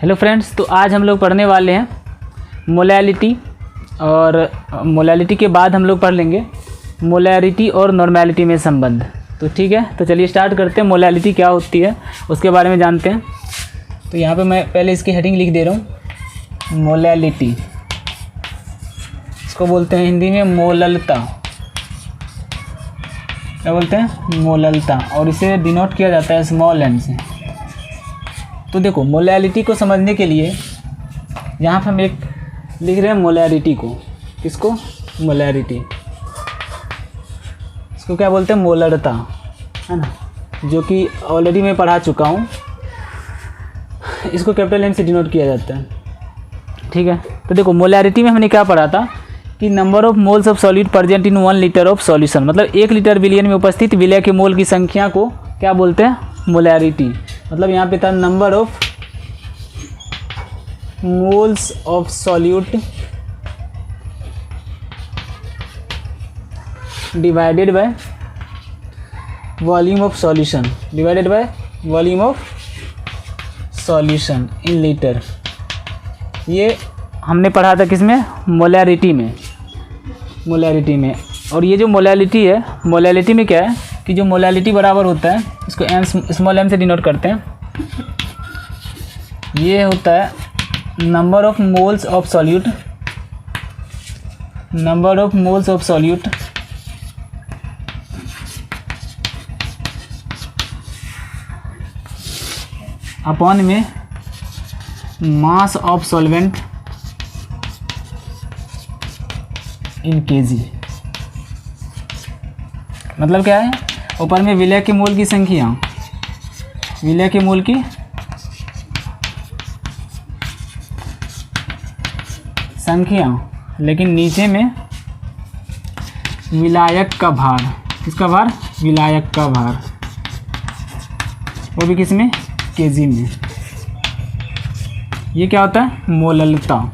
Hello friends, तो आज हम लोग पढ़ने वाले हैं मोलैलिटी, और मोलैलिटी के बाद हम लोग पढ़ लेंगे मोलैरिटी और नॉर्मेलिटी में संबंध। तो ठीक है, तो चलिए स्टार्ट करते हैं। मोलैलिटी क्या होती है उसके बारे में जानते हैं। तो यहाँ पे मैं पहले इसकी हेडिंग लिख दे रहा हूँ, मोलैलिटी। इसको बोलते हैं हिंदी में मोललता। क्या बोलते हैं? मोललता। और इसे डिनोट किया जाता है स्मॉल एन से। तो देखो, मोलैलिटी को समझने के लिए यहाँ पर हम एक लिख रहे हैं मोलैरिटी को। किसको? मोलैरिटी। इसको क्या बोलते हैं? मोलरता, है ना, जो कि ऑलरेडी मैं पढ़ा चुका हूँ। इसको कैपिटल एम से डिनोट किया जाता है। ठीक है, तो देखो मोलैरिटी में हमने क्या पढ़ा था कि number of moles of solute present in 1 litre of solution, मतलब 1 लीटर विलयन में उपस्थित विलय के मोल की संख्या को क्या बोलते हैं? मोलैरिटी। मतलब यहाँ पे था number of moles of solute divided by volume of solution, divided by volume of solution in litre. ये हमने पढ़ा था किसमें? मोलैरिटी में। मोलैरिटी में। और ये जो मोलैलिटी है, मोलैलिटी में क्या है कि जो मोलैलिटी बराबर होता है, इसको एम स्मॉल एम से डिनोट करते हैं। ये होता है number of moles of solute, number of moles of solute upon में mass of solvent in KG. मतलब क्या है? ऊपर में विलय के मोल की संख्या, विलय के मोल की संख्या, लेकिन नीचे में विलायक का भार। किसका भार? विलायक का भार। वो भी किस में? केजी में। ये क्या होता है? मोललता।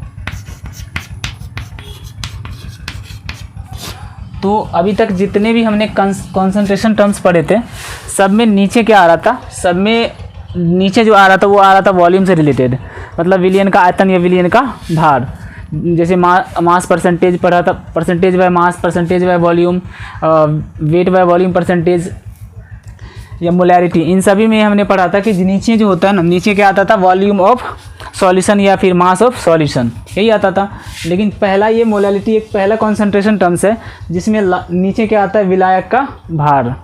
तो अभी तक जितने भी हमने कॉन्सेंट्रेशन टर्म्स पढ़े थे, सब में नीचे क्या आ रहा था? सब में नीचे जो आ रहा था वो आ रहा था वॉल्यूम से रिलेटेड, मतलब विलयन का आयतन या विलयन का भार। जैसे मास परसेंटेज पढ़ा था, percentage by mass, percentage by volume, weight by volume percentage, या मोलैरिटी। इन सभी में हमने पढ़ा था कि नीचे जो होता है ना, नीचे क्या आता था? वॉल्यूम ऑफ सॉल्यूशन या फिर मास ऑफ सॉल्यूशन, यही आता था। लेकिन पहला ये मोलैलिटी एक पहला कॉन्सेंट्रेशन टर्म्स है जिसमें नीचे क्या आता है? विलायक का भार।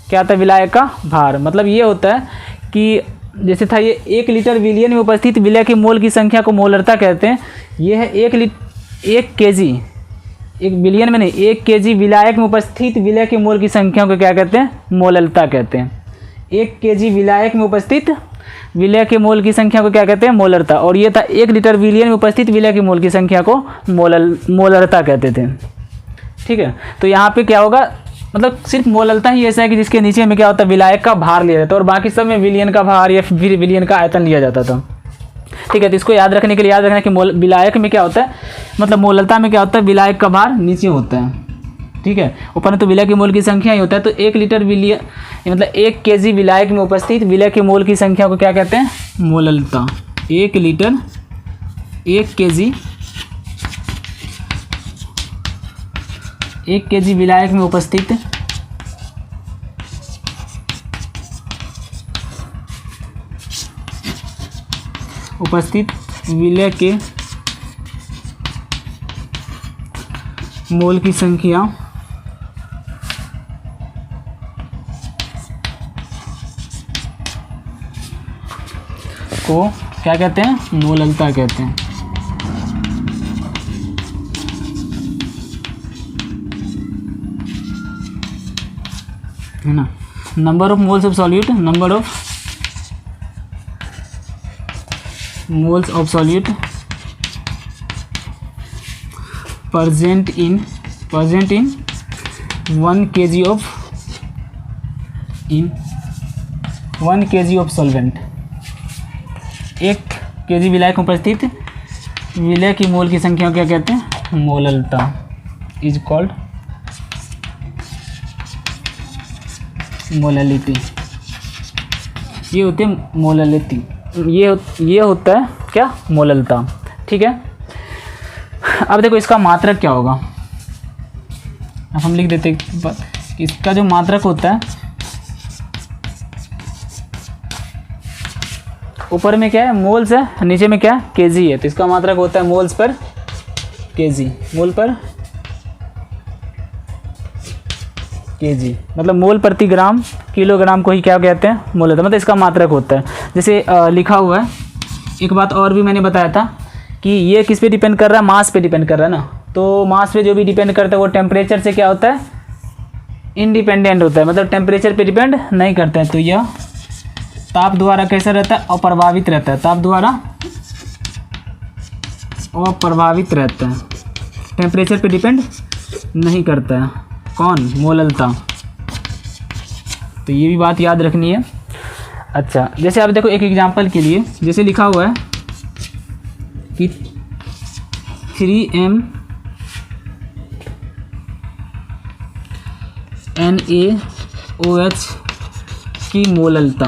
क्या आता है? विलायक का भार। मतलब ये होता है कि जैसे था ये 1 लीटर विलयन में उपस्थित विलय के मोल की संख्या को मोलरता कहते हैं। ये है 1 केजी, एक विलयन में नहीं, 1 केजी विलायक में उपस्थित विलय के मोल की संख्या को क्या कहते हैं? मोललता कहते हैं। 1 केजी विलायक में उपस्थित विलय के मोल की संख्या को क्या कहते हैं? मोलरता। और ये था 1 लीटर विलयन में उपस्थित विलय के मोल की संख्या को मोलरता कहते थे। ठीक है, तो यहाँ पे क्या होगा? मतलब सिर्फ मोललता ही ऐसा है कि जिसके नीचे में क्या होता है? विलायक का भार लिया जाता है, और बाकी सब में विलयन का भार या फिर विलयन का आयतन लिया जाता था। ठीक है, तो इसको याद रखने के लिए याद रखना कि विलायक में क्या होता है, मतलब मोललता में क्या होता है? विलायक का भार नीचे होता है। ठीक है, ऊपर में तो विलय के मोल की संख्या ही होता है। तो 1 लीटर विलय मतलब 1 केजी विलायक में उपस्थित विलय के मोल की संख्या को क्या कहते हैं? मोललता। 1 लीटर 1 केजी विलायक में उपस्थित विलय के मोल की संख्या को क्या कहते हैं? मोललता कहते हैं। है ना। Number of moles of solute, number of moles of solute present in 1 kg of solvent। 1 KG विलायक में उपस्थित विलय की मोल की संख्या को क्या कहते हैं? मोललता। Is called molality. ये होती है मोलैलिटी। ये होता है क्या, मोललता। ठीक है, अब देखो इसका मात्रक क्या होगा। अब हम लिख देते हैं कि इसका जो मात्रक होता है, ऊपर में क्या है, मोल्स है, नीचे में क्या है, केजी है, तो इसका मात्रक होता है मोल्स पर केजी, मोल पर केजी, मतलब मोल प्रति ग्राम किलोग्राम को ही क्या कहते हैं, मोललता, मतलब इसका मात्रक होता है। जैसे लिखा हुआ है, एक बात और भी मैंने बताया था कि ये किस पे डिपेंड कर रहा है, मास पे डिपेंड कर रहा है ना, तो मास पे जो भी डिपेंड करता है वो टेम्परेचर से क्या होता है, इंडिपेंडेंट होता है, मतलब टेम्परेचर पे डिपेंड नहीं करता है। तो यह ताप द्वारा कैसा रहता है, अप्रभावित रहता है, ताप द्वारा अप्रभावित रहता है, टेम्परेचर पे डिपेंड नहीं करता है। कौन, मोललता। तो ये भी बात याद रखनी है। अच्छा, जैसे आप देखो एक एग्जांपल के लिए, जैसे लिखा हुआ है कि 3m NaOH की मोललता,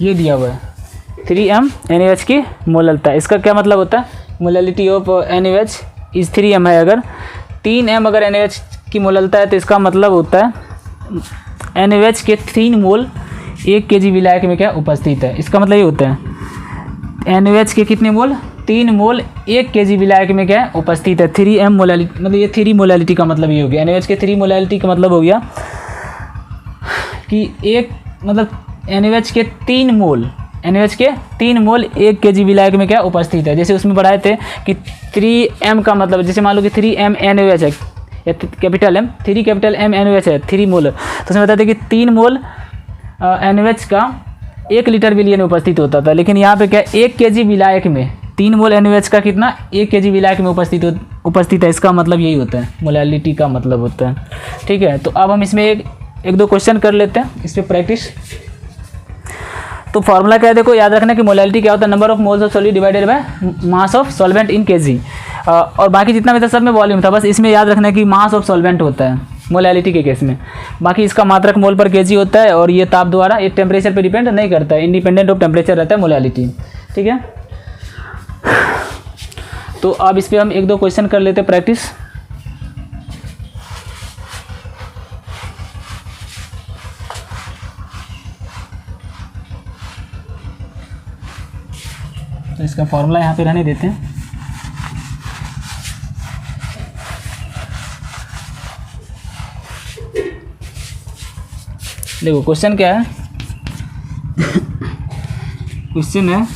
ये दिया हुआ है 3m NaOH की मोललता। इसका क्या मतलब होता है, molality of NaOH is 3m है। अगर 3m अगर NaOH की मोललता है तो इसका मतलब होता है NaOH के 3 मोल 1 kg विलायक में क्या उपस्थित है। इसका मतलब ये होता है NaOH के कितने मोल, 3 मोल 1 kg विलायक में क्या उपस्थित है, 3m मोललिटी, मतलब ये 3 मोललिटी का मतलब ये हो गया। NaOH के 3 मोललिटी का मतलब हो गया कि एक, मतलब NaOH के 3 मोल, NaOH के 3 मोल 1 kg विलायक में क्या उपस्थित है। जैसे उसमें पढ़ाए थे कि 3m का मतलब, जैसे मान लो कि 3m NaOH है, या capital M, 3 capital M NaOH है, 3 मोल, तो उसमें बताते कि 3 मोल NaOH का 1 लीटर विलियन में उपस्थित होता था। लेकिन यहाँ पे क्या, 1 kg विलायक में 3 मोल NaOH का कितना, 1 kg विलायक में उपस्थित है। इसका मतलब यही होता है, मोलैलिटी का मतलब होता है। ठीक है, तो अब हम इसमें एक दो क्वेश्चन कर लेते हैं, इस पर प्रैक्टिस। तो फॉर्मूला क्या है, देखो याद रखना कि मोलैलिटी क्या होता है, number of moles of solid divided by mass of solvent in KG, और बाकी जितना भी था सब में वॉल्यूम था, बस इसमें याद रखना कि मास ऑफ सॉल्वेंट होता है मोलैलिटी के केस में। बाकी इसका मात्रक मोल पर केजी होता है, और ये ताप द्वारा, ये टेम्परेचर पे डिपेंड नहीं करता है, इंडिपेंडेंट ऑफ टेम्परेचर रहता है मोलैलिटी। ठीक है, तो अब इस पर हम एक दो क्वेश्चन कर लेते हैं प्रैक्टिस। तो इसका फॉर्मूला यहाँ पे रहने देते हैं। देखो क्वेश्चन क्या है, क्वेश्चन है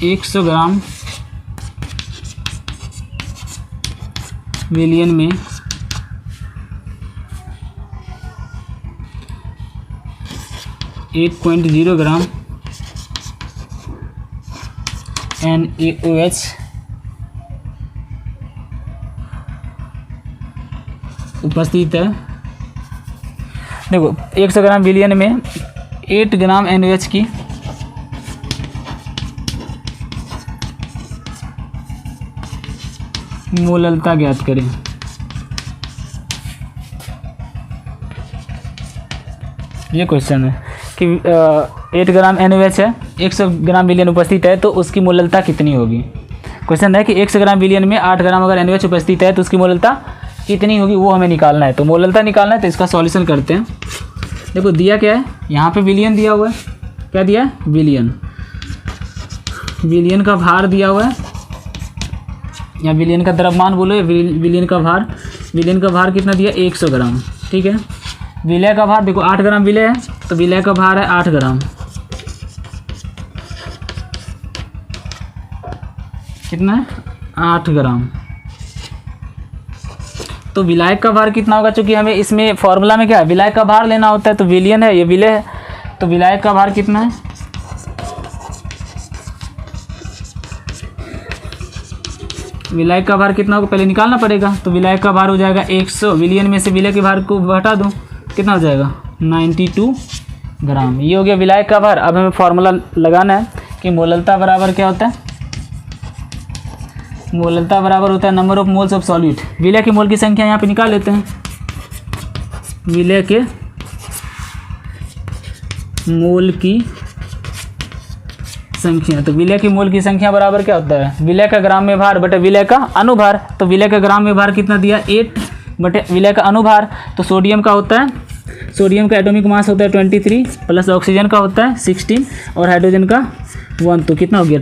100 ग्राम विलियन में 8.0 ग्राम NaOH उपस्थित है। देखो 100 ग्राम विलियन में 8 ग्राम NaOH की मोललता ज्ञात करें। ये क्वेश्चन है कि 8 ग्राम NaOH है, 100 ग्राम विलियन उपस्थित है, तो उसकी मोललता कितनी होगी। क्वेश्चन है कि 100 ग्राम विलियन में 8 ग्राम अगर NaOH उपस्थित है तो उसकी मोललता कितनी होगी, वो हमें निकालना है। तो मोललता निकालना है, तो इसका सॉल्यूशन करते हैं। देखो दिया क्या है, यहाँ पे विलियन दिया हुआ है, क्या दिया है, विलियन, विलियन का भार दिया हुआ है, या विलियन का द्रव्यमान बोलो, विलियन का भार, विलियन का भार कितना दिया, 100 ग्राम। ठीक है, विलय का भार देखो 8 ग्राम विलय है, तो विलय का भार है 8 ग्राम, कितना है, 8 ग्राम। तो विलायक का भार कितना होगा, चूंकि हमें इसमें फॉर्मूला में क्या है, विलायक का भार लेना होता है, तो विलियन है, ये विलय है, तो विलायक का भार कितना है, विलायक का भार कितना होगा पहले निकालना पड़ेगा। तो विलायक का भार हो जाएगा 100, विलियन में से विलय के भार को हटा दूँ, कितना हो जाएगा, 92 ग्राम। ये हो गया विलायक का भार। अब हमें फॉर्मूला लगाना है कि मोललता बराबर क्या होता है, मोललता बराबर होता है number of moles of solute. विलय के मोल की संख्या यहाँ पे निकाल लेते हैं। विलय के मोल की संख्या, तो विलय की मोल की संख्या बराबर क्या होता है, विलय का ग्राम में भार बटे विलय का अनुभार। तो विलय का ग्राम में भार कितना दिया 8 बटे विलय का अनुभार। तो सोडियम का होता है, सोडियम का एटॉमिक मास होता है 23 प्लस ऑक्सीजन का होता है 16 और हाइड्रोजन का 1। तो कितना हो गया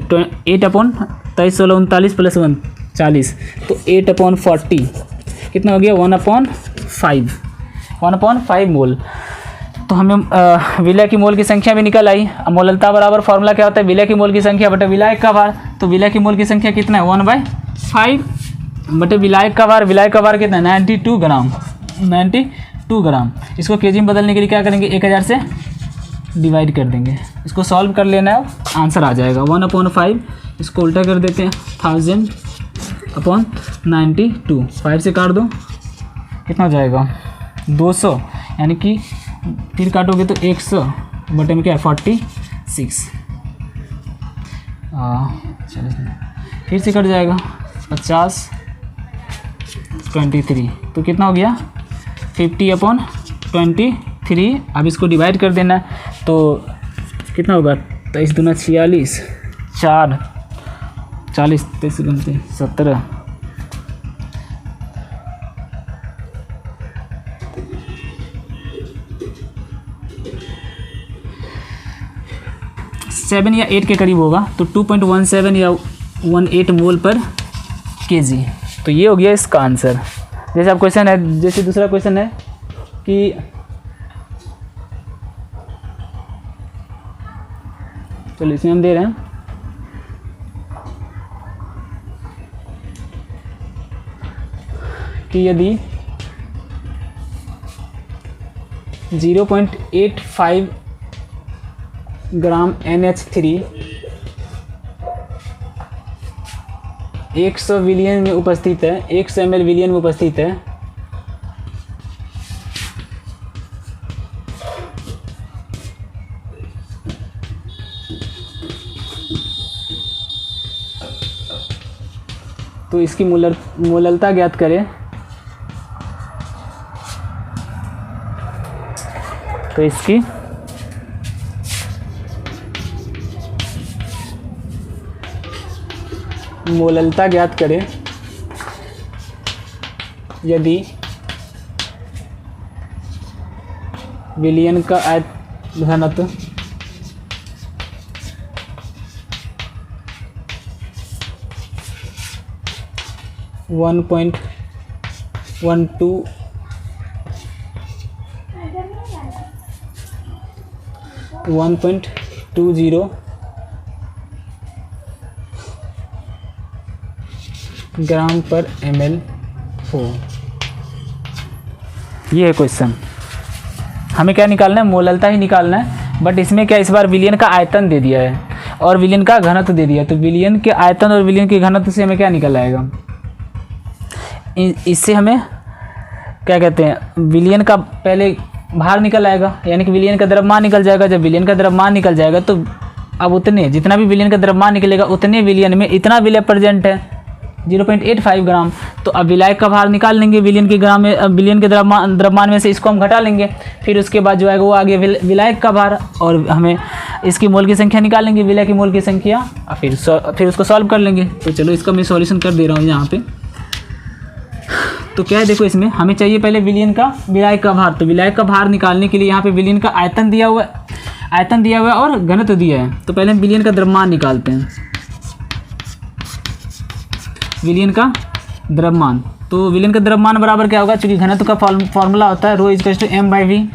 8/23 प्लस 1 40। तो 8/40 कितना हो गया 1/5 मोल। तो हमें विलय की मोल की संख्या भी निकल आई। अब मोललता बराबर फॉर्मूला क्या होता है, विलय की मोल की संख्या बटे विलायक का भार। तो विलय की मोल की संख्या कितना है 1/5 बटे विलायक का भार। विलायक का भार कितना है 92 ग्राम, 92 ग्राम। इसको केजी में बदलने के लिए क्या करेंगे 1000 से डिवाइड कर देंगे। इसको सॉल्व कर लेना है, आंसर आ जाएगा 1/5। इसको उल्टा कर देते हैं 1000/92। 5 से काट दो कितना हो जाएगा 200, यानी कि फिर काटोगे तो 100 बटे में क्या है 46। फिर से कट जाएगा 50 23। तो कितना हो गया 50/23। अब इसको डिवाइड कर देना है तो कितना होगा 23 दूना 46, 4 40 23 गुणते 17। सेवन या 8 के करीब होगा, तो 2.17 या 18 मोल पर केजी। तो ये हो गया इसका आंसर। जैसे अब क्वेश्चन है, जैसे दूसरा क्वेश्चन है कि चलो इसमें हम दे रहे हैं कि यदि 0.85 ग्राम NH3 100 विलियन में उपस्थित है, 100 ml विलियन में उपस्थित है, तो इसकी मोललता ज्ञात करें। तो इसकी मोललता ज्ञात करें यदि विलयन का घनत्व 1.20 ग्राम पर ml हो। ये है क्वेश्चन। हमें क्या निकालना है, मोललता ही निकालना है। बट इसमें क्या इस बार विलयन का आयतन दे दिया है और विलयन का घनत्व दे दिया है। तो विलयन के आयतन और विलयन के घनत्व से हमें क्या निकल आएगा, इससे हमें क्या कहते हैं, विलयन का पहले भार निकल आएगा, यानी कि विलयन का द्रव्यमान निकल जाएगा। जब विलयन का द्रव्यमान निकल जाएगा तो अब उतने जितना भी विलयन का द्रव्यमान निकलेगा उतने विलयन में इतना विलय प्रेजेंट है 0.85 ग्राम। तो अब विलायक का भार निकाल लेंगे विलयन के ग्राम में, विलयन के द्रव्यमान में से इसको हम घटा लेंगे। फिर उसके बाद जो आएगा वो आगे विलायक का भार, और हमें इसकी मोल की संख्या निकाल लेंगे, विलय की मोल की संख्या, और फिर उसको सॉल्व कर लेंगे। तो चलो इसका मैं सॉल्यूशन कर दे रहा हूँ यहाँ पे। तो क्या है देखो, इसमें हमें चाहिए पहले विलयन का विलायक का भार। तो विलायक का भार निकालने के लिए यहाँ पे विलयन का आयतन दिया हुआ है और घनत्व दिया है। तो पहले हम विलयन का द्रव्यमान निकालते हैं, विलयन का द्रव्यमान। तो विलयन का द्रव्यमान बराबर क्या होगा, चूंकि घनत्व का फॉर्मूला होता है ρ=m/v,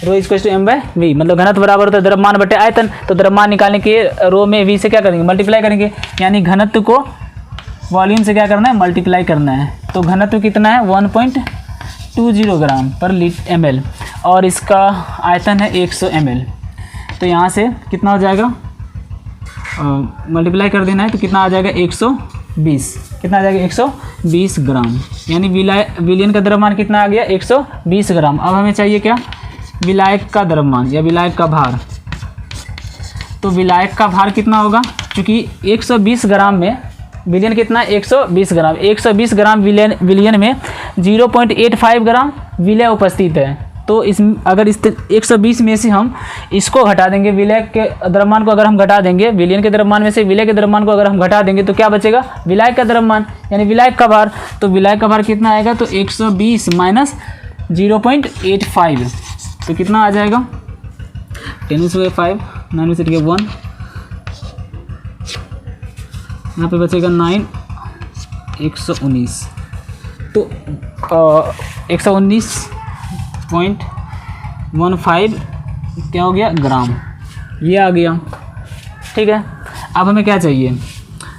ρ=m/v, मतलब घनत्व बराबर होता है द्रव्यमान बटे आयतन। तो द्रव्यमान निकालने के रो में v से क्या करेंगे, मल्टीप्लाई करेंगे, यानी घनत्व को वॉल्यूम से क्या करना है, मल्टीप्लाई करना है। तो घनत्व कितना है 1.20 ग्राम पर ml और इसका आयतन है 100 ml। तो यहाँ से कितना हो जाएगा, मल्टीप्लाई कर देना है, तो कितना आ जाएगा 120, कितना आ जाएगा 120 ग्राम, यानी विलयन का द्रव्यमान कितना आ गया 120 ग्राम। अब हमें चाहिए क्या, विलायक का द्रव्यमान या विलायक का भार। तो विलायक का भार कितना होगा, चूँकि 120 ग्राम में विलियन कितना 120 ग्राम, 120 ग्राम विलियन में 0.85 ग्राम विलय उपस्थित है। तो इस अगर इस 120 में से हम इसको घटा देंगे, विलय के द्रव्यमान को अगर हम घटा देंगे, विलियन के द्रव्यमान में से विलय के द्रव्यमान को अगर हम घटा देंगे तो क्या बचेगा, विलायक का द्रव्यमान यानी विलायक का भार। तो विलायक का भार कितना आएगा, तो 120 माइनस 0.85 तो कितना आ जाएगा 10⁵ 9 1, यहाँ पे बचेगा 9 119। तो 119.15 क्या हो गया ग्राम, ये आ गया। ठीक है, अब हमें क्या चाहिए,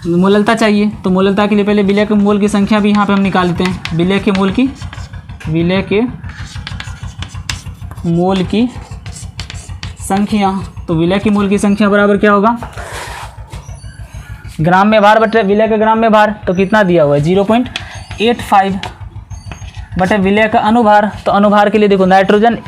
मोललता चाहिए। तो मोललता के लिए पहले विलय के मोल की संख्या भी यहाँ पे हम निकाल लेते हैं। विलय के मोल की संख्या, तो विलय की मोल की संख्या बराबर क्या होगा, ग्राम में भार बटे विलय के ग्राम में भार। तो कितना दिया हुआ है 0.85 बटे विलय का अनुभार। तो अनुभार के लिए देखो नाइट्रोजन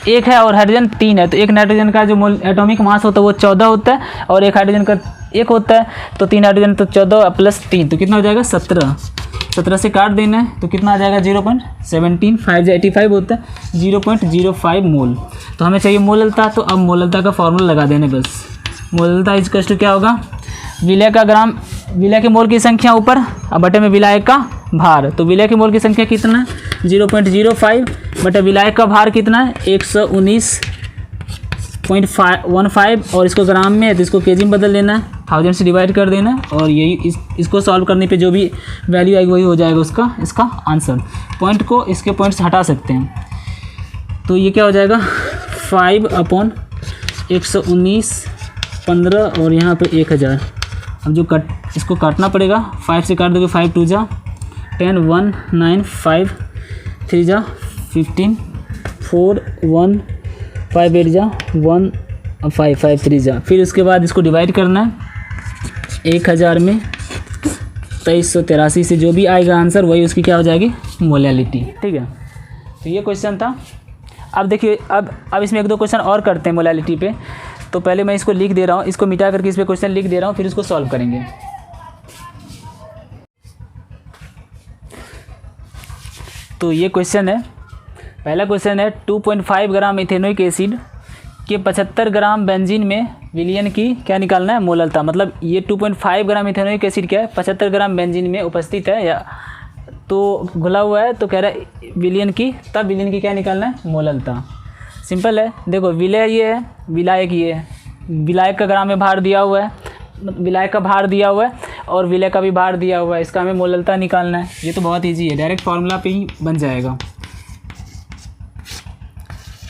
1 है और हाइड्रोजन 3 है, तो एक नाइट्रोजन का जो एटॉमिक मास होता है वो 14 होता है और एक हाइड्रोजन का 1 होता है। तो 3 हाइड्रोजन तो 14 प्लस 3 तो कितना हो जाएगा 17 से काट देना है तो कितना आ जाएगा 0.17, 5 85 होता है 0.05 मोल। तो हमें चाहिए मोललता। तो अब मोललता का फॉर्मूला लगा देने बस। मोललता इक्वल्स टू क्या होगा, विलय का ग्राम, विलय के मोल की संख्या ऊपर और बटे में विलायक का भार। तो विलय के मोल की संख्या कितना है 0.05 बटे विलायक का भार कितना है 119.15 और इसको ग्राम में है तो इसको केजी में बदल देना है, 1000 से डिवाइड कर देना है और यही इसको सॉल्व करने पे जो भी वैल्यू आएगी वही हो जाएगा इसका आंसर। पॉइंट को इसके पॉइंट से हटा सकते हैं। तो ये क्या हो जाएगा 5/119.15 और यहाँ पे 1000। अब जो इसको काटना पड़ेगा, 5 से काट दोगे 5 2 जा 10 1 9 5 3 जा 15 4 1 5 8 जा 1 5 5 3 जा। फिर उसके बाद इसको डिवाइड करना है 1000 में 2383 से जो भी आएगा आंसर वही उसकी क्या हो जाएगी मोलैलिटी। ठीक है, तो ये क्वेश्चन था। अब देखिए अब इसमें 1-2 क्वेश्चन और करते हैं मोलैलिटी पे। तो पहले मैं इसको लिख दे रहा हूँ, इसको मिटा करके इस पर क्वेश्चन लिख दे रहा हूँ, फिर इसको सॉल्व करेंगे। तो ये क्वेश्चन है, पहला क्वेश्चन है 2.5 ग्राम इथेनोइक एसिड के 75 ग्राम बेंजीन में विलियन की क्या निकालना है मोललता। मतलब ये 2.5 ग्राम इथेनोइक एसिड क्या है 75 ग्राम बेंजीन में उपस्थित है या तो घुला हुआ है, तो कह रहा है विलियन की, तब विलियन की क्या निकालना है मोललता। सिंपल है, देखो विलय ये है, विलायक ये है, विलायक का ग्राम में भार दिया हुआ है, विलायक का भार दिया हुआ है और विलय का भी भार दिया हुआ है, इसका हमें मोललता निकालना है। ये तो बहुत इजी है, डायरेक्ट फार्मूला पे ही बन जाएगा।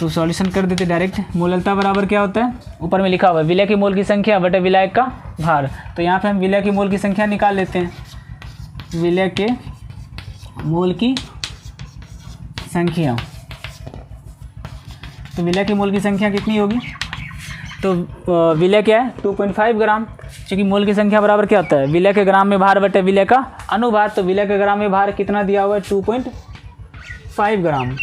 तो सॉल्यूशन कर देते डायरेक्ट। मोललता बराबर क्या होता है, ऊपर में लिखा हुआ है विलय की मोल की संख्या बटे विलायक का भार। तो यहाँ पे हम विलय की मोल की संख्या निकाल लेते हैं। विलय के मोल की संख्या, तो विलय की मोल की संख्या कितनी होगी, तो विलय क्या है 2.5 ग्राम, क्योंकि मोल की संख्या बराबर क्या होता है विलय के ग्राम में भार बटे विलय का अनुभार। तो विलय के ग्राम में भार कितना दिया हुआ है 2.5 ग्राम,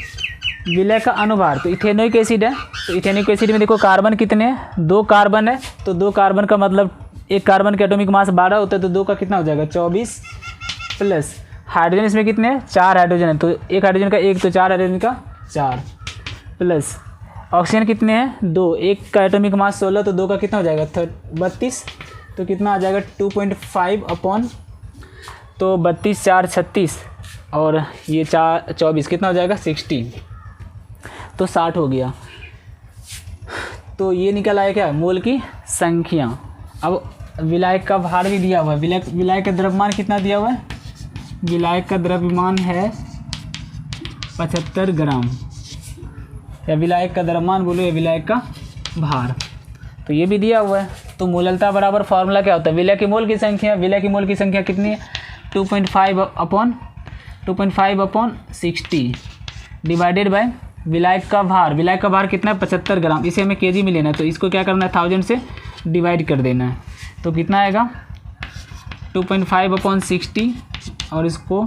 विलय का अनुभार। तो इथेनोइक एसिड है, तो इथेनोइक एसिड में देखो कार्बन कितने हैं, 2 कार्बन है। तो 2 कार्बन का मतलब एक कार्बन का एटॉमिक मास 12 होता है, तो 2 का कितना हो जाएगा 24 प्लस हाइड्रोजन इसमें कितने हैं 4 हाइड्रोजन है, तो एक हाइड्रोजन का 1 तो 4 हाइड्रोजन का 4 प्लस ऑक्सीजन कितने हैं 2, एक का एटॉमिक मास 16 तो 2 का कितना हो जाएगा 32, तो कितना आ जाएगा 2.5 अपॉन, तो 32 4 36 और ये 4 24 कितना हो जाएगा 16, तो 60 हो गया। तो ये निकल आया क्या मोल की संख्या। अब विलायक का भार भी दिया हुआ है, विलायक का द्रव्यमान कितना दिया हुआ है, विलायक का द्रव्यमान है 75 ग्राम, या विलायक का द्रव्यमान बोलो या विलायक का भार, तो ये भी दिया हुआ है। तो मोललता बराबर फार्मूला क्या होता है विलय की मोल की संख्या, विलय की मोल की संख्या कितनी है 2.5 अपॉन 60 डिवाइडेड बाय विलायक का भार। विलायक का भार कितना है 75 ग्राम, इसे हमें केजी में लेना है, तो इसको क्या करना है 1000 से डिवाइड कर देना है। तो कितना आएगा 2.5 अपॉन 60 और इसको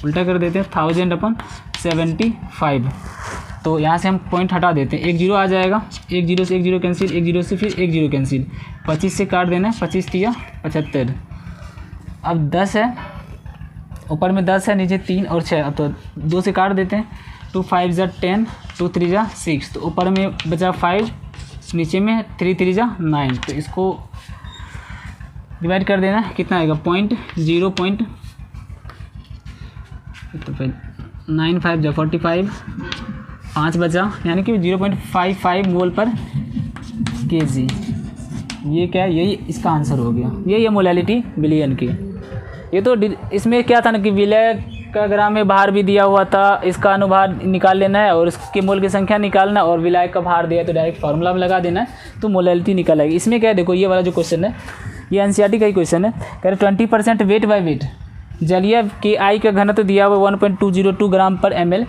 उल्टा कर देते हैं 1000 अपॉन 75। तो यहाँ से हम पॉइंट हटा देते हैं, 1 0 आ जाएगा, 1 0 से 1 0 कैंसिल, 1 0 से फिर 1 0 कैंसिल, 25 से काट देना है, 25 3 75 अब 10 है, ऊपर में 10 है, नीचे 3 और 6, तो 2 से काट देते हैं। 2 5 ज़ा 10, 2 3 ज़ा 6, तो ऊपर में बचा 5, नीचे में 3 3 ज़ा 9, तो इसको डिवाइड कर देना। कितना आएगा 0.0 तो फिर 9 5 ज़ा 45, 5 बचा, यानी कि 0.55 मोल पर kg। ये क्या है, यही इसका आंसर हो गया। ये मोलैलिटी विलयन की। ये तो इसमें क्या था ना कि विलय का ग्राम में भार भी दिया हुआ था, इसका अनुभार निकाल लेना है और इसके मोल की संख्या निकालना, और विलायक का भार दिया है तो डायरेक्ट फार्मूला में लगा देना है, तो मोलैलिटी निकल आएगी। इसमें क्या है, देखो ये वाला जो क्वेश्चन है ये एनसीईआरटी का ही क्वेश्चन है। कह रहे 20% वेट बाय वेट जलीय के आई का घनत्व दिया हुआ 1.202 ग्राम पर ml।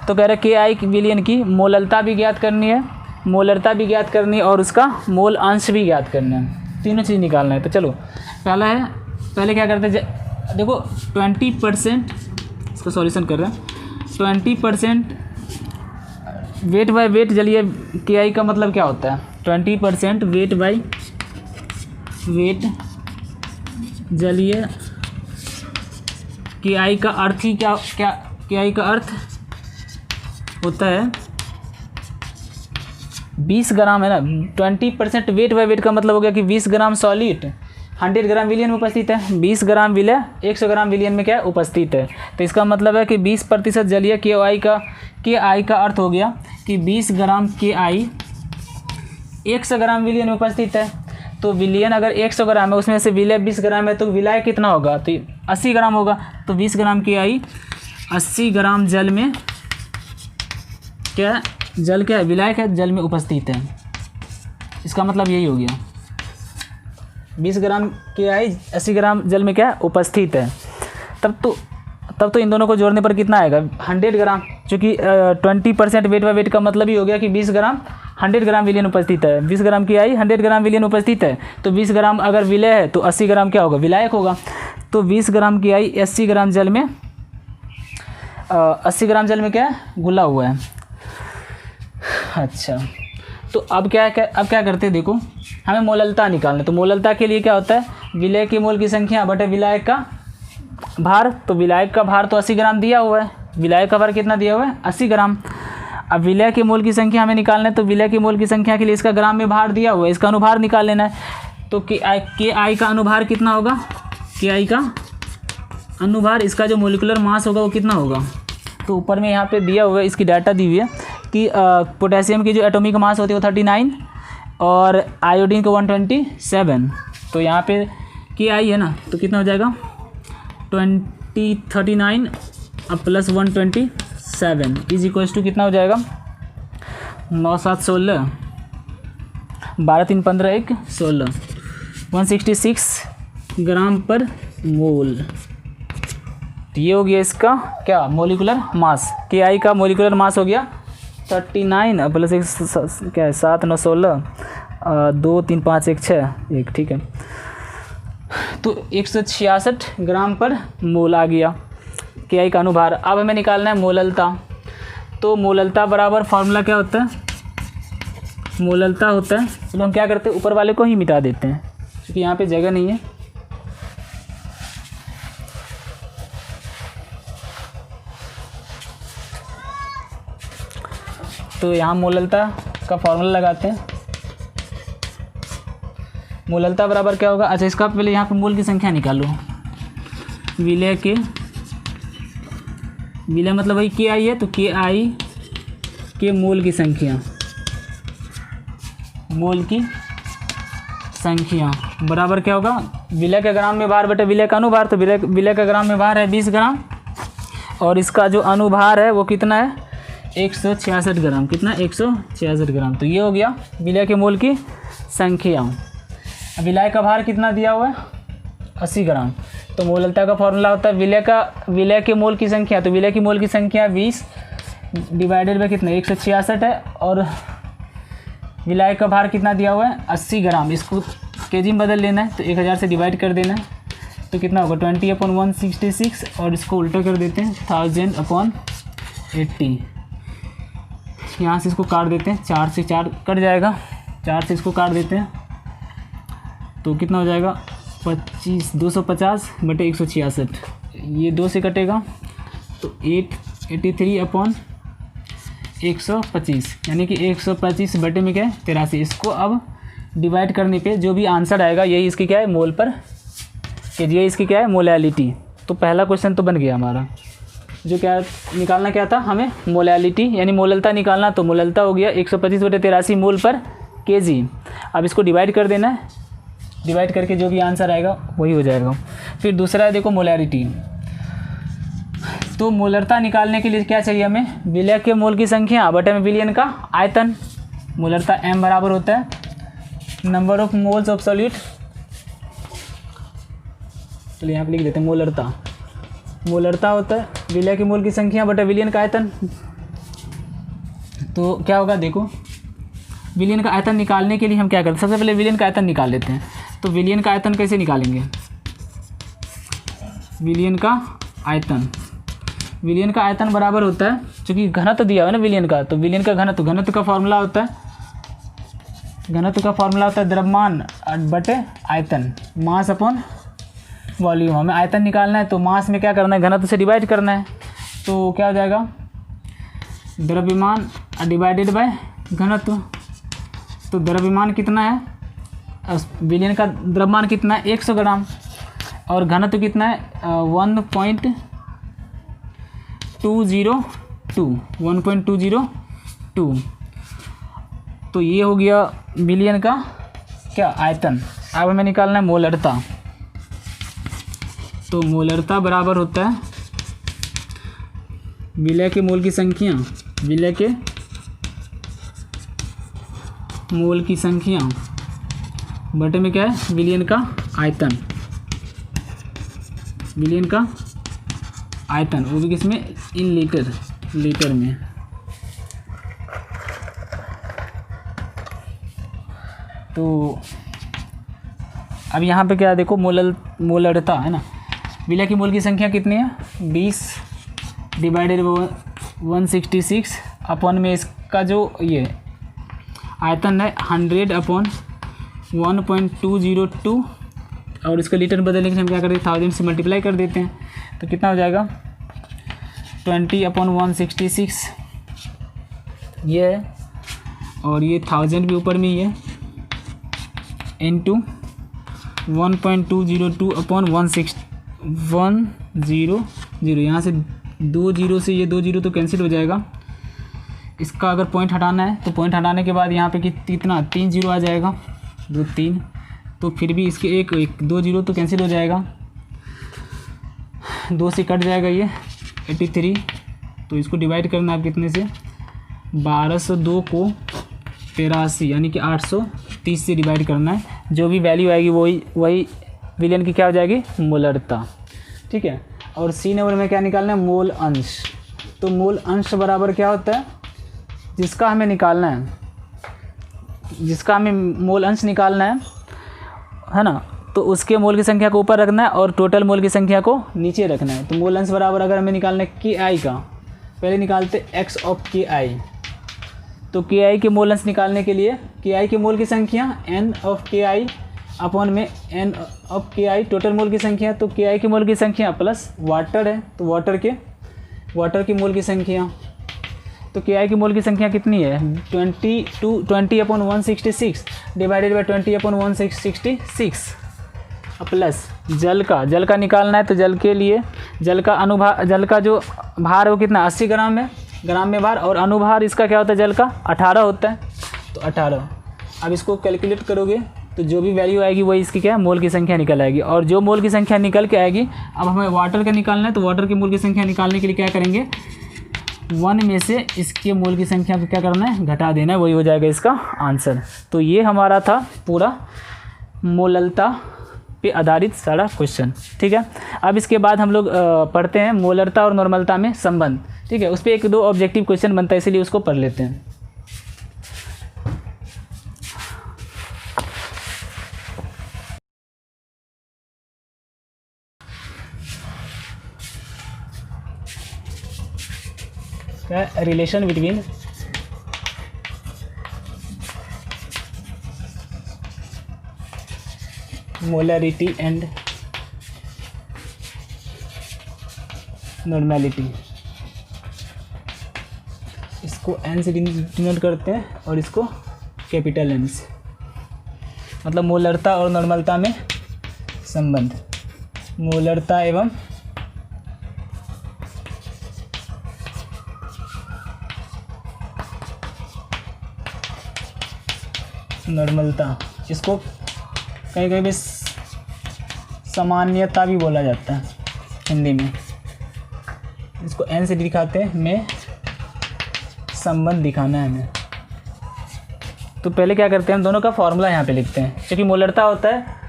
तो कह रहे के आई विलयन की मोललता भी ज्ञात करनी है, मोलरता भी ज्ञात करनी है, और उसका मोल अंश भी ज्ञात करना है, तीनों चीज़ निकालना है। तो चलो पहले क्या करते हैं, देखो 20%, इसको सॉल्यूशन कर रहे हैं। 20% वेट बाय वेट जलीय के आई का मतलब क्या होता है, 20% वेट बाय वेट जलीय के आई का अर्थ ही क्या के आई का अर्थ होता है 20 ग्राम है ना। 20% वेट बाय वेट का मतलब हो गया कि 20 ग्राम सॉलिड 100 ग्राम विलियन में उपस्थित है, 20 ग्राम विलय 100 ग्राम विलियन में क्या है उपस्थित है। तो इसका मतलब है कि 20% जलीय के आई का अर्थ हो गया कि 20 ग्राम के आई 100 ग्राम विलियन में उपस्थित है। तो विलियन अगर 100 ग्राम है, उसमें से विलय 20 ग्राम है, तो विलय कितना होगा, तो 80 ग्राम होगा। तो 20 ग्राम के आई 80 ग्राम जल में क्या है, जल क्या है, विलायक है, जल में उपस्थित है। इसका मतलब यही हो गया 20 ग्राम के आई 80 ग्राम जल में क्या है उपस्थित है। तब तो इन दोनों को जोड़ने पर कितना आएगा 100 ग्राम, क्योंकि 20% वेट बाय वेट का मतलब ही हो गया कि 20 ग्राम 100 ग्राम विलियन उपस्थित है। 20 ग्राम की आई 100 ग्राम विलियन उपस्थित है, तो 20 ग्राम अगर विलय है तो 80 ग्राम क्या होगा, विलायक होगा। तो 20 ग्राम की आई 80 ग्राम जल में 80 ग्राम जल में क्या है घुला हुआ है। अच्छा, तो अब क्या करते हैं, देखो हमें मोललता निकालना। तो मोललता के लिए क्या होता है, विलय के मोल की संख्या बटे विलायक का भार। तो विलायक का भार तो 80 ग्राम दिया हुआ है, विलायक का भार कितना दिया हुआ है 80 ग्राम। अब विलय के मोल की संख्या हमें निकालना है, तो विलय के मोल की संख्या के लिए इसका ग्राम में भार दिया हुआ है, इसका अनुभार निकाल लेना है। तो के आई का अनुभार कितना होगा, के आई का अनुभार, इसका जो मोलिकुलर मास होगा वो कितना होगा। तो ऊपर में यहाँ पे दिया हुआ है, इसकी डाटा दी हुई है कि पोटेशियम की जो एटॉमिक मास होती है वो 39 और आयोडीन को 127। तो यहाँ पे के आई है ना, तो कितना हो जाएगा 39 प्लस 127 इज इक्वल्स टू कितना हो जाएगा 9 7 16 12 3 15 1 16 166 ग्राम पर मोल। तो ये हो गया इसका क्या मोलिकुलर मास, के आई का मोलिकुलर मास हो गया 39 प्लस 1 क्या है 7 9 16 2 3 5 1 6 1, ठीक है। तो 166 ग्राम पर मोल आ गया के आई का अनुभार। अब हमें निकालना है मोललता। तो मोललता बराबर फार्मूला क्या होता है, मोललता होता है, चलो हम क्या करते हैं ऊपर वाले को ही मिटा देते हैं क्योंकि यहाँ पे जगह नहीं है। तो यहाँ मोललता का फार्मूला लगाते हैं। मोललता बराबर क्या होगा, अच्छा इसका पहले यहाँ पे मोल की संख्या निकालो। विलय मतलब वही के आई है, तो के आई के मोल की संख्या बराबर क्या होगा, विलय के ग्राम में भार बटे विलय का अनुभार। तो विलय का ग्राम में भार है 20 ग्राम और इसका जो अनुभार है वो कितना है 166 ग्राम। कितना 166 ग्राम। तो ये हो गया विलय के मोल की संख्या। विलय का भार कितना दिया हुआ है 80 ग्राम। तो मोललता का फॉर्मूला होता है विलय के मोल की संख्या। तो विलय की मोल की संख्या 20 डिवाइडेड बाय कितना 166 है और विलय का भार कितना दिया हुआ है 80 ग्राम। इसको केजी में बदल लेना है तो 1000 से डिवाइड कर देना है तो कितना होगा 20/166 और इसको उल्टा कर देते हैं 1000/80। यहाँ से इसको काट देते हैं, 4 से 4 कट जाएगा, 4 से इसको काट देते हैं तो कितना हो जाएगा 250/166, ये 2 से कटेगा तो 883 अपॉन 125, यानी कि 125 बटे में क्या है 83। इसको अब डिवाइड करने पे जो भी आंसर आएगा यही इसकी क्या है मोल पर केजी, ये इसकी क्या है मोलैलिटी। तो पहला क्वेश्चन तो बन गया हमारा। जो क्या निकालना क्या था हमें, मोलैलिटी यानी मोललता निकालना। तो मोललता हो गया 125/83 मोल पर केजी। अब इसको डिवाइड कर देना है, डिवाइड करके जो भी आंसर आएगा वही हो जाएगा। फिर दूसरा है देखो मोलैरिटी। तो मोलरता निकालने के लिए क्या चाहिए हमें, विलय के मोल की संख्या बटे में विलयन का आयतन। मोलरता m बराबर होता है number of moles of solute. चलिए यहाँ पे लिख देते हैं मोलरता। मोलरता होता है विलय के मोल की संख्या बटे विलयन का आयतन। तो क्या होगा देखो, विलयन का आयतन निकालने के लिए हम क्या करते हैं, सबसे पहले विलयन का आयतन निकाल लेते हैं। तो विलयन का आयतन कैसे निकालेंगे, विलयन का आयतन, विलयन का आयतन बराबर होता है, चूँकि घनत्व दिया हुआ है ना विलयन का, तो विलयन का घनत्व, घनत्व का फॉर्मूला होता है, घनत्व का फॉर्मूला होता है द्रव्यमान बटे आयतन, मास अपॉन वॉल्यूम। हमें आयतन निकालना है तो मास में क्या करना है, घनत्व से डिवाइड करना है। तो क्या हो जाएगा, द्रव्यमान डिवाइडेड बाय घनत्व। तो द्रव्यमान कितना है, विलयन का द्रव्यमान कितना है 100 ग्राम, और घनत्व कितना है 1.202। तो ये हो गया विलयन का क्या आयतन। अब हमें निकालना है मोलरता। तो मोलरता बराबर होता है विलय के मोल की संख्या, विलय के मोल की संख्या बटे में क्या है विलयन का आयतन, विलयन का आयतन, वो भी किसमें, इन लीटर, लीटर में। तो अब यहाँ पे क्या देखो मोलरता है ना, विलय की मोल की संख्या कितनी है 20 डिवाइडेड 166 अपॉन में इसका जो ये आयतन है 100 अपॉन 1.202, और इसका लीटर बदलने के लिए हम क्या करते हैं 1000 से मल्टीप्लाई कर देते हैं। तो कितना हो जाएगा 20/166 ये है, और ये 1000 भी ऊपर में ही है, इंटू 1.202 अपॉन 100, यहाँ से 2 जीरो से ये 2 जीरो तो कैंसिल हो जाएगा। इसका अगर पॉइंट हटाना है तो पॉइंट हटाने के बाद यहाँ पे कितना 3 जीरो आ जाएगा, 2 3, तो फिर भी इसके एक 2 जीरो तो कैंसिल हो जाएगा, 2 से कट जाएगा ये 83। तो इसको डिवाइड करना है कितने से, 1202 को 83 यानी कि 830 से डिवाइड करना है। जो भी वैल्यू आएगी वही विलयन की क्या हो जाएगी मोलरता, ठीक है। और सी नंबर में क्या निकालना है मोल अंश। तो मोल अंश बराबर क्या होता है, जिसका हमें निकालना है, जिसका हमें मोल अंश निकालना है ना, तो उसके मोल की संख्या को ऊपर रखना है और टोटल मोल की संख्या को नीचे रखना है। तो मोल अंश बराबर अगर हमें निकालना है के आई का, पहले निकालते एक्स ऑफ के आई। तो के आई के मोल अंश निकालने के लिए के आई के मोल की संख्या एन ऑफ के आई अपॉन में एन ऑफ के आई टोटल मोल की संख्या। तो के आई की मोल की संख्या प्लस वाटर है, तो वाटर की मोल की संख्या। तो के आई की मोल की संख्या कितनी है 20/166 डिवाइडेड बाई 20/166 प्लस जल का निकालना है। तो जल के लिए जल का जो भार है वो कितना 80 ग्राम है, ग्राम में भार, और अनुभार इसका क्या होता है जल का 18 होता है, तो 18। अब इसको कैलकुलेट करोगे तो जो भी वैल्यू आएगी वही इसकी क्या है मोल की संख्या निकल आएगी। और जो मोल की संख्या निकल के आएगी, अब हमें वाटर का निकालना है, तो वाटर की मोल की संख्या निकालने के लिए क्या करेंगे 1 में से इसके मोल की संख्या को क्या करना है घटा देना है, वही हो जाएगा इसका आंसर। तो ये हमारा था पूरा मोललता पे आधारित सारा क्वेश्चन, ठीक है। अब इसके बाद हम लोग पढ़ते हैं मोलरता और नॉर्मलता में संबंध, ठीक है। उस पर 1-2 ऑब्जेक्टिव क्वेश्चन बनता है, इसीलिए उसको पढ़ लेते हैं। Relation between molarity and normality, इसको एन से डिनोट करते हैं और इसको कैपिटल एन से, मतलब मोलरता और नॉर्मलता में संबंध, मोलरता एवं नॉर्मलता, इसको कहीं कहीं भी सामान्यता भी बोला जाता है हिंदी में। इसको एन से दिखाते हैं, में संबंध दिखाना है हमें। तो पहले क्या करते हैं, हम दोनों का फॉर्मूला यहाँ पे लिखते हैं। क्योंकि मोलरता होता है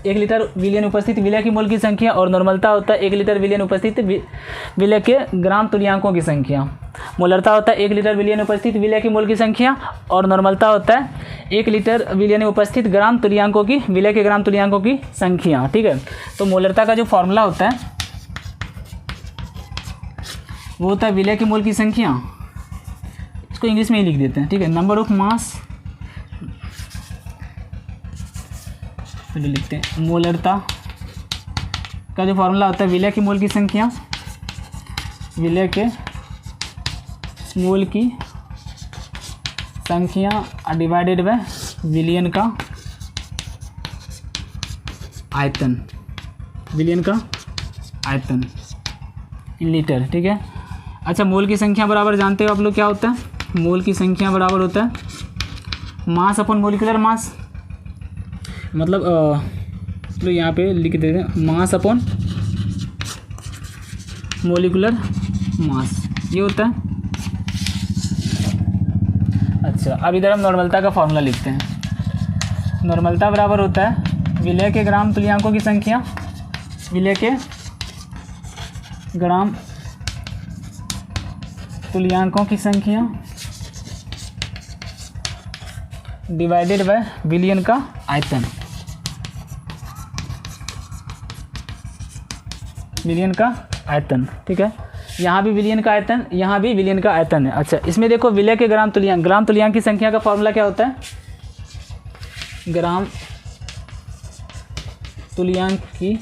1 लीटर विलयन उपस्थित विलय की मोल की संख्या, और नॉर्मलता होता है 1 लीटर विलयन उपस्थित विलय के ग्राम तुल्यांकों की संख्या। मोलरता होता है 1 लीटर विलयन उपस्थित विलय की मोल की संख्या, और नॉर्मलता होता है 1 लीटर विलयन उपस्थित ग्राम तुल्यांकों की विलय के ग्राम तुल्यांकों की संख्या। ठीक है, तो मोलरता का जो फॉर्मूला होता है वो होता है विलय की मोल की संख्या, इसको इंग्लिश में ही लिख देते हैं। ठीक है, नंबर ऑफ मास, फिर लिखते हैं मोलरता का जो फॉर्मूला होता है विलय की मोल की संख्या, विलय के मोल की संख्या डिवाइडेड बाय विलयन का आयतन, विलयन का आयतन इन लीटर। ठीक है, अच्छा मोल की संख्या बराबर जानते हो आप लोग क्या होता है, मोल की संख्या बराबर होता है मास अपन मोलिकुलर मास, मतलब तो यहाँ पे लिख देते हैं मास अपन मोलिकुलर मास, ये होता है। अच्छा, अब इधर हम नॉर्मलता का फॉर्मूला लिखते हैं। नॉर्मलता बराबर होता है विलय के ग्राम तुल्यांकों की संख्या, विलय के ग्राम तुल्यांकों की संख्या डिवाइडेड बाय विलयन का आयतन, विलयन का आयतन। ठीक है, यहाँ भी विलयन का आयतन, यहाँ भी विलयन का आयतन है। अच्छा, इसमें देखो विलय के ग्राम तुल्यांक की संख्या का फॉर्मूला क्या होता है, ग्राम तुल्यांक की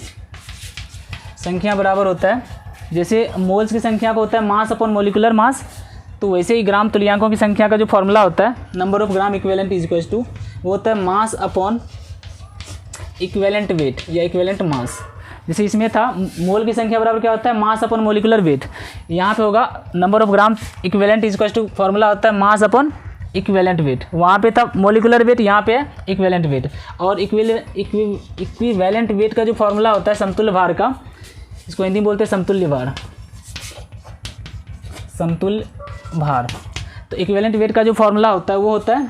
संख्या बराबर होता है, जैसे मोल्स की संख्या को होता है मास अपॉन मोलिकुलर मास, तो वैसे ही ग्राम तुल्यांकों की संख्या का जो फॉर्मूला होता है number of gram equivalent is equals to, वो होता है मास अपॉन इक्विवेलेंट वेट या इक्विवेलेंट मास। जैसे इसमें था मोल की संख्या बराबर क्या होता है मास अपॉन मोलिकुलर वेट, यहाँ पे होगा number of gram equivalent is equals to, formula होता है मास अपॉन इक्विवेलेंट वेट, वहाँ पे था मोलिकुलर वेट, यहाँ पे है इक्विवेलेंट वेट। और इक्विवेलेंट वेट का जो फॉर्मूला होता है समतुल्य भार का, इसको हिंदी में बोलते हैं समतुल्य भार, समतुल्य भार। तो इक्विवेलेंट वेट का जो फॉर्मूला होता है वो होता है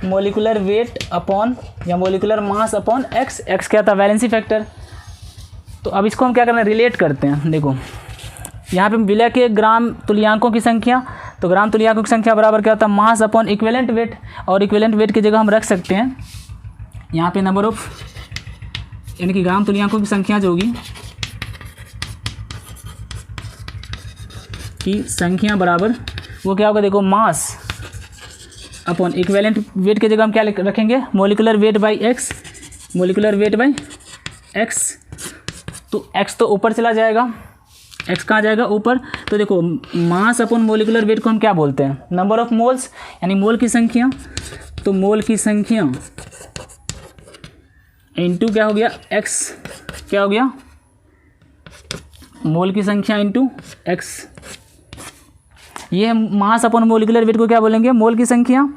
मोलिकुलर वेट अपॉन या molecular mass upon x, x क्या था वैलेंसी फैक्टर। तो अब इसको हम क्या करना है, रिलेट करते हैं। देखो यहाँ पे विलय के ग्राम तुल्यांकों की संख्या, तो ग्राम तुल्यांकों की संख्या बराबर क्या होता है मास अपॉन इक्विवेलेंट वेट, और इक्विवेलेंट वेट की जगह हम रख सकते हैं यहाँ पे नंबर ऑफ, यानी कि ग्राम तुल्यांकों की संख्या जो होगी की संख्या बराबर वो क्या होगा, देखो मास अपॉन इक्विवेलेंट वेट की जगह हम क्या रखेंगे molecular weight by x, molecular weight by x. तो एक्स तो ऊपर चला जाएगा, एक्स कहाँ जाएगा ऊपर, तो देखो मास अपॉन मोलिकुलर वेट को हम क्या बोलते हैं नंबर ऑफ मोल्स, यानी मोल की संख्या। तो मोल की संख्या इंटू क्या हो गया एक्स, क्या हो गया मोल की संख्या इंटू एक्स, ये मास अपॉन मोलिकुलर वेट को क्या बोलेंगे मोल की संख्या,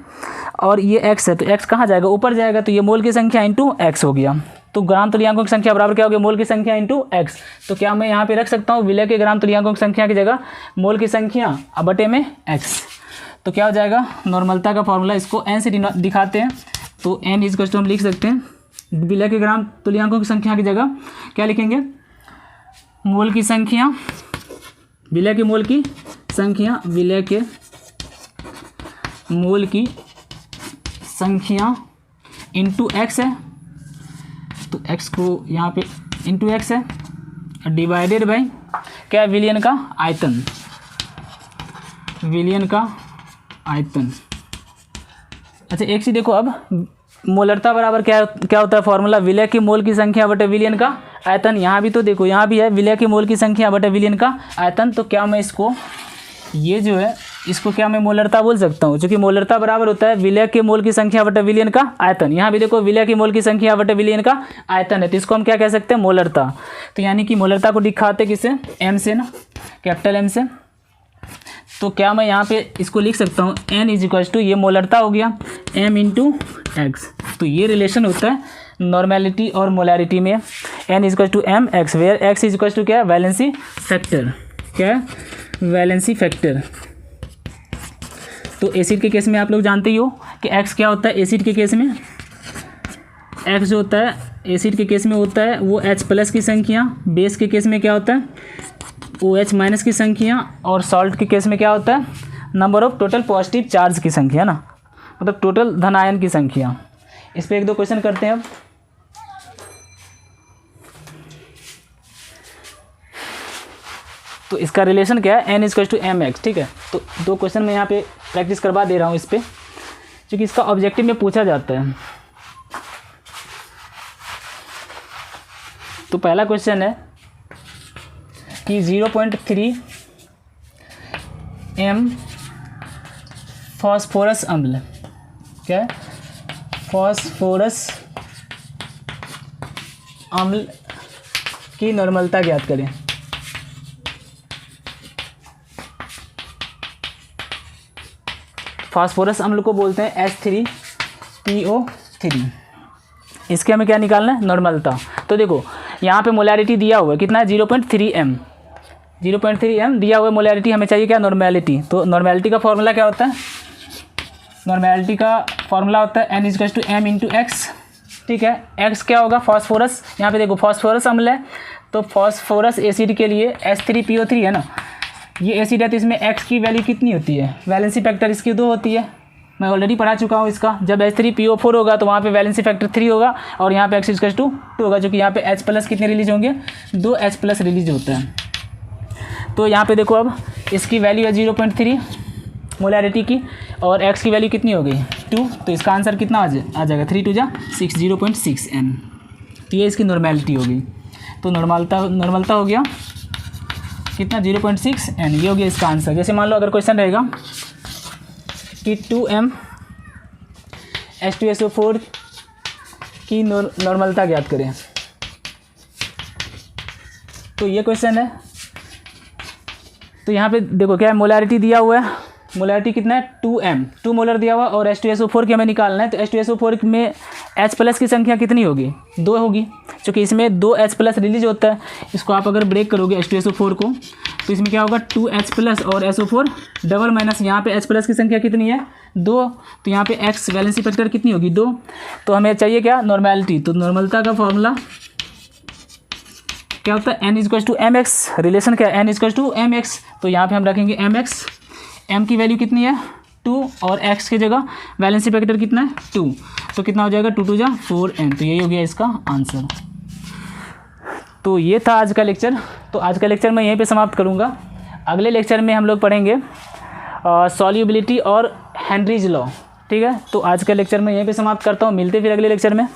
और ये एक्स है तो एक्स कहाँ जाएगा ऊपर जाएगा, तो ये मोल की संख्या इंटू एक्स हो गया। तो ग्राम तुल्यांकों की संख्या बराबर क्या हो गया मोल की संख्या इंटू एक्स। तो क्या मैं यहाँ पे रख सकता हूँ विलय के ग्राम तुल्यांकों की संख्या की जगह मोल की संख्या अब बटे में एक्स, तो क्या हो जाएगा नॉर्मलता का फॉर्मूला, इसको एन से दिखाते हैं। तो एन इज हम लिख सकते हैं विलय के ग्राम तुल्यांकों की संख्या की जगह क्या लिखेंगे मोल की संख्या, विलय के मोल की संख्या, विलय के मोल की संख्या इंटू एक्स है, तो एक्स को यहाँ पे इंटू एक्स है, डिवाइडेड बाई क्या विलयन का आयतन, विलयन का आयतन। अच्छा एक चीज़ देखो, अब मोलरता बराबर क्या होता है फॉर्मूला, विलय की मोल की संख्या बटे विलयन का आयतन। यहाँ भी तो देखो, यहाँ भी है विलय की मोल की संख्या बटे विलयन का आयतन। तो क्या मैं इसको, ये जो है इसको क्या मैं मोलरता बोल सकता हूँ, क्योंकि मोलरता बराबर होता है विलय के मोल की संख्या बटे विलयन का आयतन। यहाँ भी देखो विलय की मोल की संख्या बटे विलयन का आयतन है, तो इसको हम क्या कह सकते हैं, मोलरता। तो यानी कि मोलरता को दिखाते किसे, एम से ना, कैपिटल एम से। तो क्या मैं यहाँ पे इसको लिख सकता हूँ n इज इक्वल टू, ये मोलरता हो गया, m इंटू एक्स। तो ये रिलेशन होता है नॉर्मेलिटी और मोलैरिटी में, n is equal to m x, where x is equal to क्या है, वैलेंसी फैक्टर। क्या है, वैलेंसी फैक्टर। तो एसिड के केस में आप लोग जानते ही हो कि x क्या होता है एसिड के केस में, x जो होता है एसिड के केस में होता है वो H प्लस की संख्या, बेस के केस में क्या होता है OH माइनस की संख्या, और सॉल्ट के केस में क्या होता है number of total positive charge की संख्या ना, मतलब टोटल धनायन की संख्या। इस पे एक दो क्वेश्चन करते हैं अब। तो इसका रिलेशन क्या है, n equal to m x. ठीक है, तो दो क्वेश्चन मैं यहाँ पे प्रैक्टिस करवा दे रहा हूँ इस पर, क्योंकि इसका ऑब्जेक्टिव में पूछा जाता है। तो पहला क्वेश्चन है कि 0.3 m फॉस्फोरस अम्ल, क्या है, फॉस्फोरस अम्ल की नॉर्मलता ज्ञात करें। फास्फोरस अम्ल को बोलते हैं H3PO3। इसके हमें क्या निकालना है, नॉर्मलता। तो देखो यहाँ पे मोलैरिटी दिया हुआ है कितना है, 0.3 m, 0.3 m दिया हुआ है मोलैरिटी, हमें चाहिए क्या, नॉर्मेलिटी। तो नॉर्मेलिटी का फॉर्मूला क्या होता है, नॉर्मेलिटी का फॉर्मूला होता है n equal to m into x. ठीक है, x क्या होगा, फास्फोरस, यहाँ पे देखो फास्फोरस अम्ल है, तो फास्फोरस एसिड के लिए H3PO3 है ना, ये एसिड है, तो इसमें x की वैल्यू कितनी होती है, वैलेंसी फैक्टर इसकी 2 होती है, मैं ऑलरेडी पढ़ा चुका हूँ इसका। जब H3PO4 होगा तो वहाँ पे वैलेंसी फैक्टर 3 होगा, और यहाँ पे x इक्वल टू 2 होगा, जो कि यहाँ पे H प्लस कितने रिलीज होंगे, 2 H प्लस रिलीज होता है। तो यहाँ पे देखो अब इसकी वैल्यू है 0.3 मोलैरिटी की, और x की वैल्यू कितनी हो गई 2, तो इसका आंसर कितना आ जाएगा 3 2 6, 0.6 n। तो ये इसकी नॉर्मेलिटी हो गई। तो नॉर्मलता हो गया कितना, 0.6 n, ये हो गया इसका आंसर। जैसे मान लो अगर क्वेश्चन रहेगा कि 2m H2SO4 की नॉर्मलता ज्ञात करें, तो ये क्वेश्चन है। तो यहाँ पे देखो क्या है, मोलैरिटी दिया हुआ है, मोलैरिटी कितना है 2m, 2 मोलर दिया हुआ, और H2SO4 की हमें निकालना है। तो H2SO4 में H प्लस की संख्या कितनी होगी, 2 होगी, क्योंकि इसमें 2 H प्लस रिलीज होता है। इसको आप अगर ब्रेक करोगे H2SO4 को, तो इसमें क्या होगा 2 H प्लस और SO4 डबल माइनस, यहाँ पे H प्लस की संख्या कितनी है 2, तो यहाँ पे X वैलेंसी फैक्टर कितनी होगी 2। तो हमें चाहिए क्या, नॉर्मेलिटी। तो नॉर्मलता का फॉर्मूला क्या होता है, n equal to m x, relation क्या है, n equal to m x. तो यहाँ पे हम रखेंगे एम एक्स, m की वैल्यू कितनी है 2, और x की जगह वैलेंसी फैक्टर कितना है 2, तो कितना हो जाएगा 2 2 4n। तो यही हो गया इसका आंसर। तो ये था आज का लेक्चर। तो आज का लेक्चर मैं यहीं पे समाप्त करूँगा। अगले लेक्चर में हम लोग पढ़ेंगे सॉल्युबिलिटी और हेनरीज लॉ। ठीक है, तो आज का लेक्चर मैं यहीं पे समाप्त करता हूँ। मिलते फिर अगले लेक्चर में।